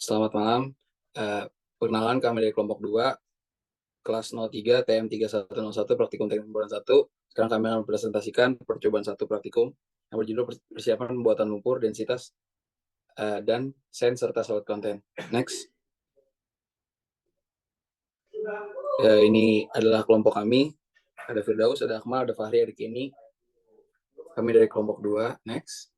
Selamat malam. Perkenalan, kami dari kelompok 2, kelas 03 TM 3101 praktikum teknik pembuatan 1. Sekarang kami akan mempresentasikan percobaan 1 praktikum yang berjudul persiapan pembuatan lumpur, densitas, dan sen serta solid content. Next. Ini adalah kelompok kami. Ada Firdaus, ada Akmal, ada Fahri, ada Kenny. Kami dari kelompok 2. Next.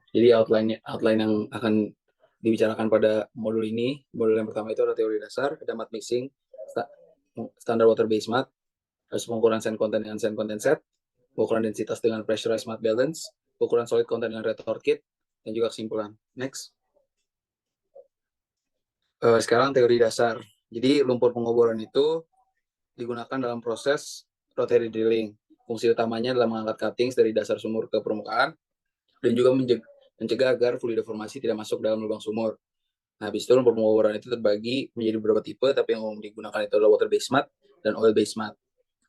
Jadi outline yang akan dibicarakan pada modul ini. Modul yang pertama itu adalah teori dasar, ada math mixing, standar water based math, harus pengukuran sand content dengan sand content set, pengukuran densitas dengan pressurized math balance, pengukuran solid content dengan retort kit, dan juga kesimpulan. Next. Sekarang teori dasar. Jadi lumpur pengoboran itu digunakan dalam proses rotary drilling. Fungsi utamanya adalah mengangkat cuttings dari dasar sumur ke permukaan dan juga mencegah agar fluid deformasi tidak masuk dalam lubang sumur. Nah, habis itu lumpur pengoboran itu terbagi menjadi beberapa tipe, tapi yang umum digunakan itu adalah water based math dan oil based math.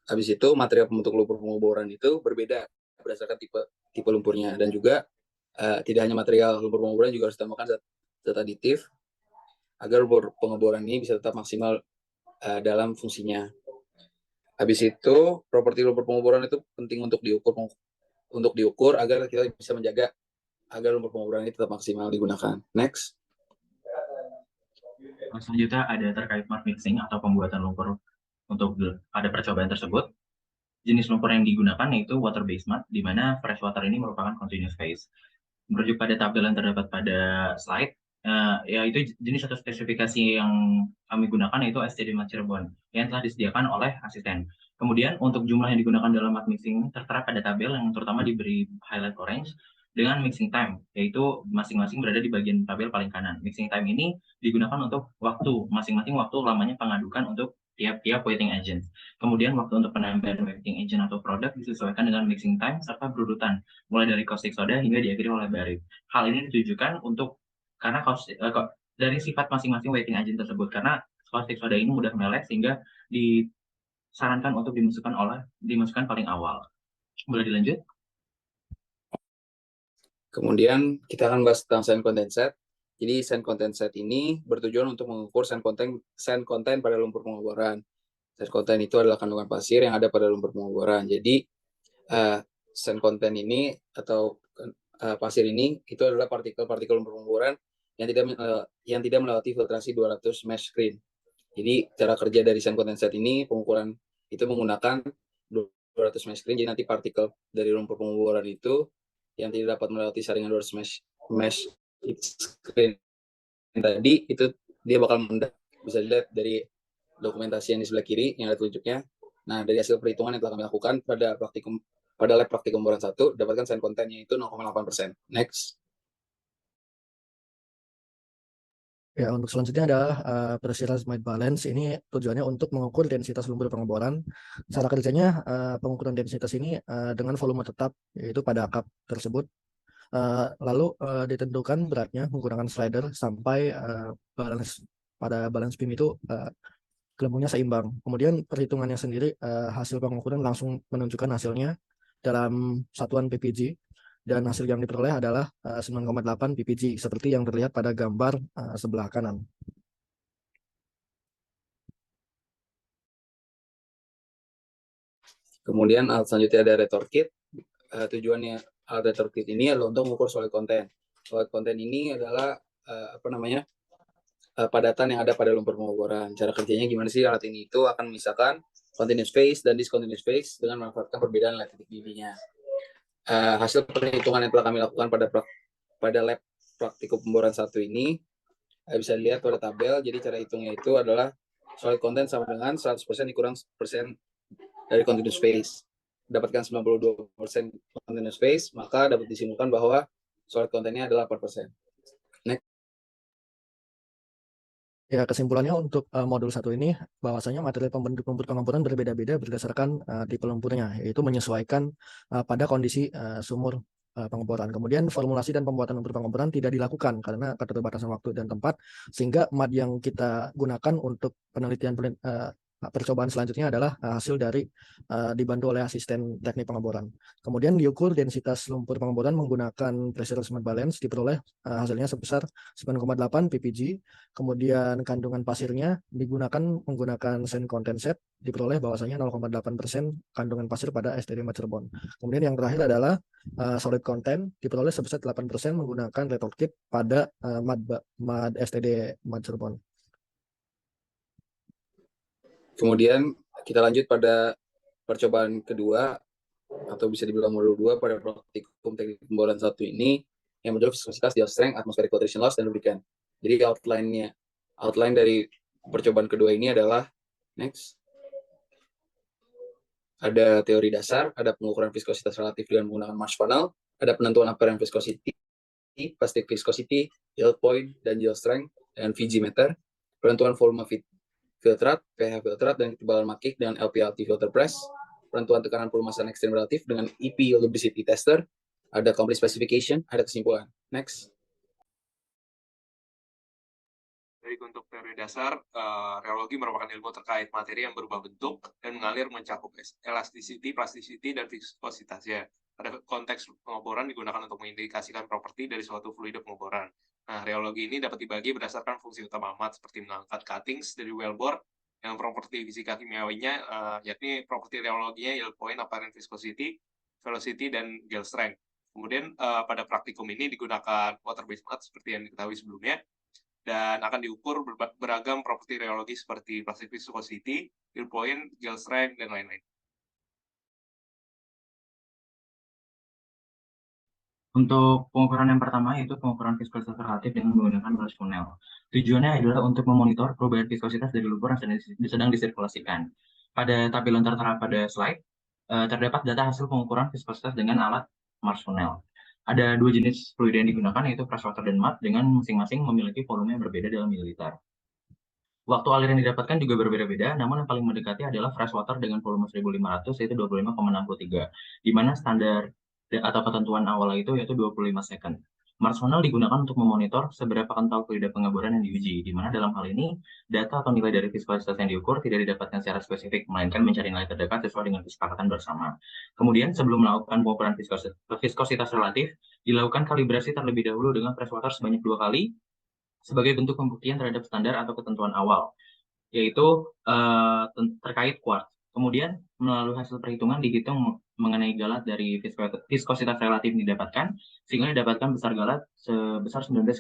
Habis itu material pembentuk lumpur pengoboran itu berbeda berdasarkan tipe lumpurnya, dan juga tidak hanya material lumpur pengoboran, juga harus ditambahkan zat aditif agar lumpur pengeboran ini bisa tetap maksimal dalam fungsinya. Habis itu properti lumpur pengoboran itu penting untuk diukur agar kita bisa menjaga agar lumpur pengoboran ini tetap maksimal digunakan. Next. Selanjutnya ada terkait math mixing atau pembuatan lumpur untuk pada percobaan tersebut. Jenis lumpur yang digunakan yaitu water based math, di mana fresh water ini merupakan continuous phase. Merujuk pada tabel yang terdapat pada slide, yaitu jenis atau spesifikasi yang kami gunakan yaitu STD Math Cirebon yang telah disediakan oleh asisten. Kemudian untuk jumlah yang digunakan dalam math mixing tertera pada tabel yang terutama diberi highlight orange dengan mixing time, yaitu masing-masing berada di bagian tabel paling kanan. Mixing time ini digunakan untuk waktu, masing-masing waktu lamanya pengadukan untuk tiap-tiap weighting agent. Kemudian waktu untuk penambahan weighting agent atau produk disesuaikan dengan mixing time serta berurutan, mulai dari caustic soda hingga diakhiri oleh barit. Hal ini ditujukan untuk karena dari sifat masing-masing weighting agent tersebut, karena caustic soda ini mudah meleleh sehingga disarankan untuk dimasukkan paling awal. Boleh dilanjut? Kemudian kita akan bahas tentang sand content set. Jadi sand content set ini bertujuan untuk mengukur sand content pada lumpur pengoboran. Sand content itu adalah kandungan pasir yang ada pada lumpur pengoboran. Jadi sand content ini atau pasir ini itu adalah partikel-partikel lumpur pengoboran yang tidak melewati filtrasi 200 mesh screen. Jadi cara kerja dari sand content set ini, pengukuran itu menggunakan 200 mesh screen. Jadi nanti partikel dari lumpur pengoboran itu yang tidak dapat melewati saringan 200 mesh screen tadi itu dia bakal mendapat. Bisa dilihat dari dokumentasi yang di sebelah kiri yang ada tunjuknya. Nah, dari hasil perhitungan yang telah kami lakukan pada lab praktikum pemboran 1, dapatkan sand content-nya itu 0,8%. Next. Ya, untuk selanjutnya adalah pressurized mass balance. Ini tujuannya untuk mengukur densitas lumpur pengeboran. Cara kerjanya pengukuran densitas ini dengan volume tetap, yaitu pada cup tersebut. Lalu ditentukan beratnya menggunakan slider sampai balance beam itu gelembungnya seimbang. Kemudian perhitungannya sendiri, hasil pengukuran langsung menunjukkan hasilnya dalam satuan ppg. Dan hasil yang diperoleh adalah 9,8 ppg seperti yang terlihat pada gambar sebelah kanan. Kemudian alat selanjutnya ada retort kit. Tujuannya alat retort kit ini adalah untuk mengukur solid content. Solid content ini adalah padatan yang ada pada lumpur pengoboran. Cara kerjanya gimana sih alat ini? Itu akan memisahkan continuous phase dan discontinuous phase dengan memanfaatkan perbedaan electric dB-nya. Hasil perhitungan yang telah kami lakukan pada lab praktikum pemboran 1 ini bisa dilihat pada tabel. Jadi cara hitungnya itu adalah solid content sama dengan 100% dikurang persen dari continuous phase. Dapatkan 92% continuous phase, maka dapat disimpulkan bahwa solid content-nya adalah 4%. Next. Ya, kesimpulannya untuk modul 1 ini bahwasanya materi pembentuk lumpur pengemburan berbeda-beda berdasarkan tipe lumpurnya, yaitu menyesuaikan pada kondisi sumur pengeboran. Kemudian formulasi dan pembuatan lumpur pengeboran tidak dilakukan karena keterbatasan waktu dan tempat, sehingga mat yang kita gunakan untuk penelitian percobaan selanjutnya adalah hasil dari dibantu oleh asisten teknik pengeboran. Kemudian diukur densitas lumpur pengeboran menggunakan pressure smooth balance, diperoleh hasilnya sebesar 9,8 ppg. Kemudian kandungan pasirnya digunakan menggunakan sand content set, diperoleh bahwasanya 0,8% kandungan pasir pada STD Mud Cirebon. Kemudian yang terakhir adalah solid content, diperoleh sebesar 8% menggunakan retort kit pada mud STD Mud Cirebon. Kemudian kita lanjut pada percobaan kedua atau bisa dibilang modul 2 pada praktikum teknik pemboran 1 ini yang menjual viskositas, yield strength, atmospheric filtration loss, dan lubricant. Jadi outline dari percobaan kedua ini adalah next. Ada teori dasar, ada pengukuran viskositas relatif dengan menggunakan Marsh funnel, ada penentuan apparent viscosity, plastic viscosity, yield point, dan yield strength, dan VG meter, penentuan volume filtrat, pH filtrat, dan ketebalan makik dengan LPLT filter press, penentuan tekanan pelumasan ekstrem relatif dengan EP lubricity tester, ada complete specification, ada kesimpulan. Next. Jadi untuk teori dasar, rheology merupakan ilmu terkait materi yang berubah bentuk dan mengalir mencakup elasticity, plasticity, dan viskositasnya. Pada konteks pengeboran digunakan untuk mengindikasikan properti dari suatu fluida pengeboran. Nah, rheology ini dapat dibagi berdasarkan fungsi utama mat seperti mengangkat cuttings dari wellbore yang properti fisika kimiawinya, yakni properti rheologinya yield point, apparent viscosity, velocity, dan gale strength. Kemudian pada praktikum ini digunakan water-based mat seperti yang diketahui sebelumnya, dan akan diukur beragam properti rheologi seperti plastic viscosity, yield point, gale strength, dan lain-lain. Untuk pengukuran yang pertama yaitu pengukuran viskositas relatif dengan menggunakan Marsh funnel. Tujuannya adalah untuk memonitor perubahan viskositas dari lumpur yang sedang disirkulasikan. Pada tampilan tertera pada slide, terdapat data hasil pengukuran viskositas dengan alat Marsh funnel. Ada dua jenis fluida yang digunakan, yaitu freshwater dan mud, dengan masing-masing memiliki volume yang berbeda dalam mililiter. Waktu aliran yang didapatkan juga berbeda-beda, namun yang paling mendekati adalah freshwater dengan volume 1500, yaitu 25,63, di mana standar atau ketentuan awal itu yaitu 25 second. Marsh funnel digunakan untuk memonitor seberapa kental fluida pengeboran yang diuji, di mana dalam hal ini data atau nilai dari viskositas yang diukur tidak didapatkan secara spesifik, melainkan mencari nilai terdekat sesuai dengan kesepakatan bersama. Kemudian sebelum melakukan pengukuran viskositas relatif, dilakukan kalibrasi terlebih dahulu dengan freshwater sebanyak 2 kali sebagai bentuk pembuktian terhadap standar atau ketentuan awal, yaitu terkait quartz. Kemudian melalui hasil perhitungan dihitung mengenai galat dari viskositas relatif yang didapatkan, sehingga didapatkan besar galat sebesar 19,58%.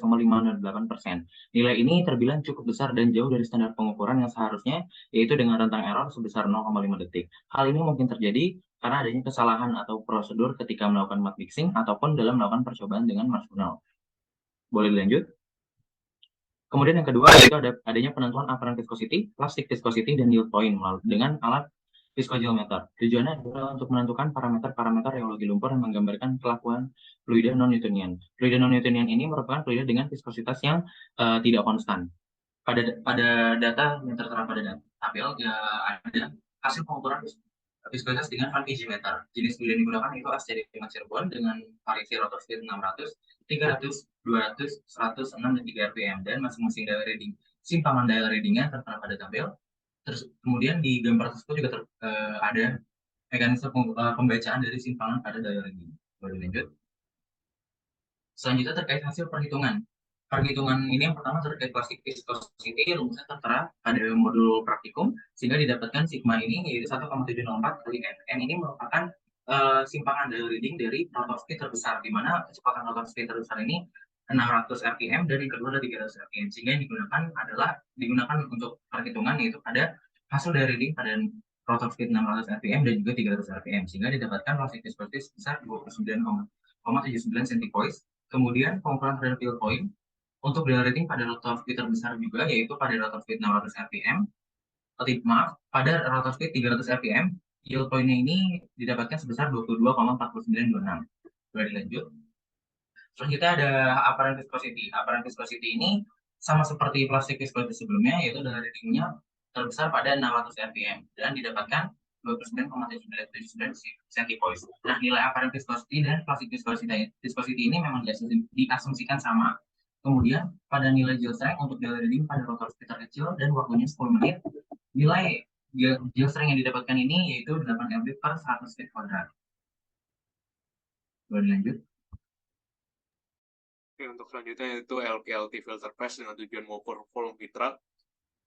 Nilai ini terbilang cukup besar dan jauh dari standar pengukuran yang seharusnya, yaitu dengan rentang error sebesar 0,5 detik. Hal ini mungkin terjadi karena adanya kesalahan atau prosedur ketika melakukan mud mixing ataupun dalam melakukan percobaan dengan Marsh funnel. Boleh dilanjut? Kemudian yang kedua yaitu adanya penentuan apparent viscosity, plastic viscosity, dan yield point dengan alat viscogiometer. Tujuannya adalah untuk menentukan parameter-parameter rheologi lumpur yang menggambarkan kelakuan fluida non-Newtonian. Fluida non-Newtonian ini merupakan fluida dengan viskositas yang tidak konstan. Pada data yang tertera pada tabel ada hasil pengukuran viskositas dengan Van Meter. Jenis fluida yang digunakan itu STD Mud Cirebon dengan variasi rotor speed 600, 300, 200, 106, dan 3 rpm, dan masing-masing dial reading simpangan dial readingnya tertera pada tabel. Terus kemudian di gambar tersebut juga ada mekanisme pembacaan dari simpangan pada dial reading. Boleh lanjut. Selanjutnya terkait hasil perhitungan. Perhitungan ini yang pertama terkait plastic viscosity, rumusnya tertera pada modul praktikum, sehingga didapatkan sigma ini yaitu 1,704 kali N. N ini merupakan simpangan dial reading dari rotor speed terbesar, di mana kecepatan rotor speed terbesar ini 600 rpm dan yang kedua adalah 300 rpm, sehingga yang digunakan untuk perhitungan yaitu pada hasil dial reading pada rotor speed 600 rpm dan juga 300 rpm, sehingga didapatkan plastic viscosity sebesar 29,79 centipoise. Kemudian pengukuran terhadap yield point untuk dial rating pada rotor speed terbesar juga, yaitu pada rotor speed 600 rpm. Pada rotor speed 300 rpm, yield point-nya ini didapatkan sebesar 22,4926. Boleh dilanjut. Selanjutnya ada apparent viscosity. Apparent viscosity ini sama seperti plastic viscosity sebelumnya, yaitu dial rating-nya terbesar pada 600 rpm dan didapatkan 29,79 centipoise. Nah, nilai apparent viscosity dan plastic viscosity ini memang diasumsikan sama. Kemudian pada nilai yield strength untuk dial reading pada rotor speed terkecil dan waktunya 10 menit, nilai yield strength yang didapatkan ini yaitu 8 lb per 100 feet kuadrat. Boleh lanjut. Oke, untuk selanjutnya itu LPLT filter press dengan tujuan mengukur volume filtrat,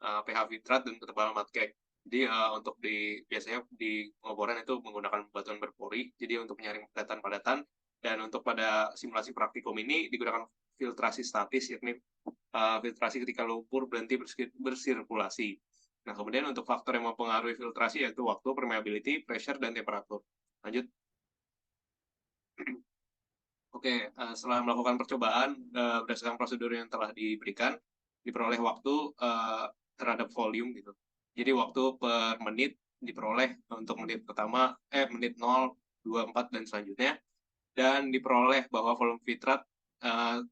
pH filtrat, dan ketebalan mud cake. Jadi untuk biasanya di pengoboran itu menggunakan batuan berpori, jadi untuk menyaring padatan-padatan, dan untuk pada simulasi praktikum ini digunakan filtrasi statis, yakni filtrasi ketika lumpur berhenti bersirkulasi. Nah, kemudian untuk faktor yang mempengaruhi filtrasi yaitu waktu, permeability, pressure, dan temperatur. Lanjut. Oke, setelah melakukan percobaan berdasarkan prosedur yang telah diberikan, diperoleh waktu terhadap volume gitu. Jadi waktu per menit diperoleh untuk menit pertama, menit 0, 2, 4, dan selanjutnya. Dan diperoleh bahwa volume filtrat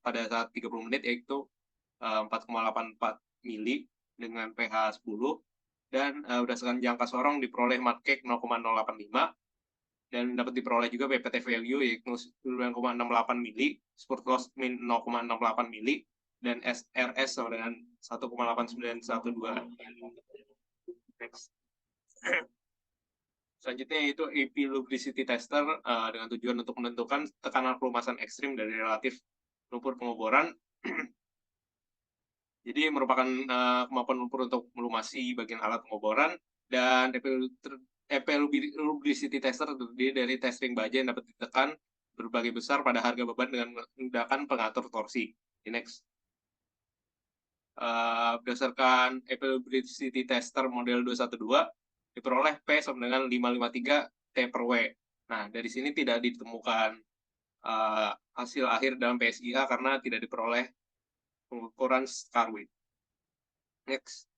pada saat 30 menit yaitu 4,84 mili dengan pH 10. Dan berdasarkan jangka sorong diperoleh mud cake 0,085. Dan dapat diperoleh juga PPT value yaitu 9,68 mili, spurt loss min 0,68 mili, dan SRS sama dengan 1,8912. Next. Selanjutnya yaitu AP lubricity tester dengan tujuan untuk menentukan tekanan pelumasan ekstrim dari relatif lumpur pengoboran. Jadi merupakan kemampuan lumpur untuk melumasi bagian alat pengoboran, dan EP lubricity tester terdiri dari tes ring baja yang dapat ditekan berbagai besar pada harga beban dengan menggunakan pengatur torsi. Next. Berdasarkan EP lubricity tester model 212 diperoleh P sama dengan 553 T per W. Nah, dari sini tidak ditemukan hasil akhir dalam PSIA karena tidak diperoleh pengukuran scar width. Next.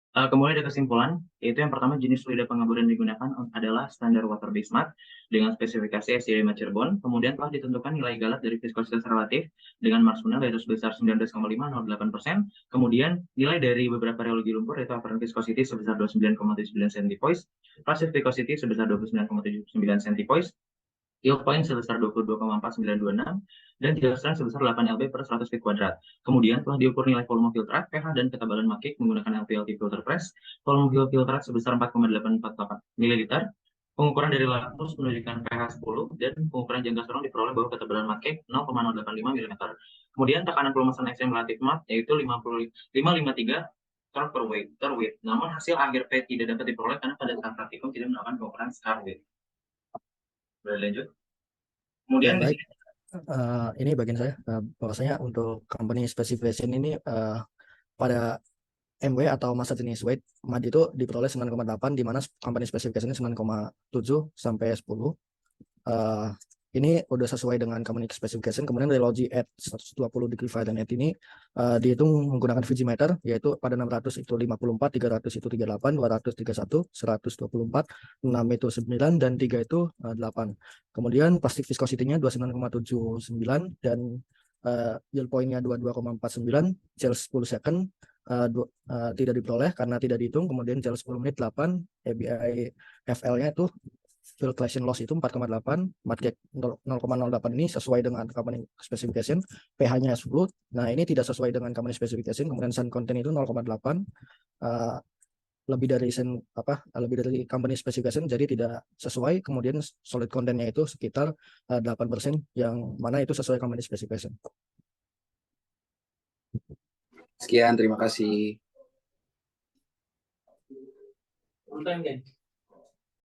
Kemudian ada kesimpulan, yaitu yang pertama jenis fluida pengaburan digunakan adalah standar water based mat dengan spesifikasi SC5 Cirebon. Kemudian telah ditentukan nilai galat dari viskositas relatif dengan marginal yaitu sebesar 19,508%. Kemudian nilai dari beberapa reologi lumpur yaitu apparent viscosity sebesar 29,79 centipoise, passive viscosity sebesar 29,79 centipoise, yield point sebesar 22,4926, dan yield strength sebesar 8 lb per 100 feet kuadrat. Kemudian telah diukur nilai volume filtrat, pH, dan ketebalan mud cake menggunakan LPLT filter press. Volume filtrat sebesar 4,848 ml. Pengukuran dari lakmus menunjukkan pH 10, dan pengukuran jangka sorong diperoleh bahwa ketebalan mud cake 0,085 mm. Kemudian tekanan pelumasan ekstrim relatif mud yaitu 553 torque per weight. Namun hasil akhir P tidak dapat diperoleh karena pada saat praktikum tidak melakukan pengukuran scar width. Boleh lanjut. Kemudian Ya, baik. Ini bagian saya, bahwasanya untuk company specification ini pada MW atau massa jenis weight MAD itu diperoleh 9,8, di mana company specification 9,7 sampai 10. Ini udah sesuai dengan company specification. Kemudian rheology at 120 degree Fahrenheit ini dihitung menggunakan Vigimeter, yaitu pada 600 itu 54, 300 itu 38, 200 31, 124, 6 itu 9, dan 3 itu 8. Kemudian plastic viscosity-nya 29,79, dan yield point-nya 22,49, gel 10 second tidak diperoleh karena tidak dihitung. Kemudian gel 10 menit 8, ABI FL-nya itu filtration loss itu 4,8, mud cake 0,08. Ini sesuai dengan company specification, pH-nya 10. Nah, ini tidak sesuai dengan company specification. Kemudian sand content itu 0,8, lebih dari company specification, jadi tidak sesuai. Kemudian solid content-nya itu sekitar 8%, yang mana itu sesuai company specification. Sekian, terima kasih. Untuk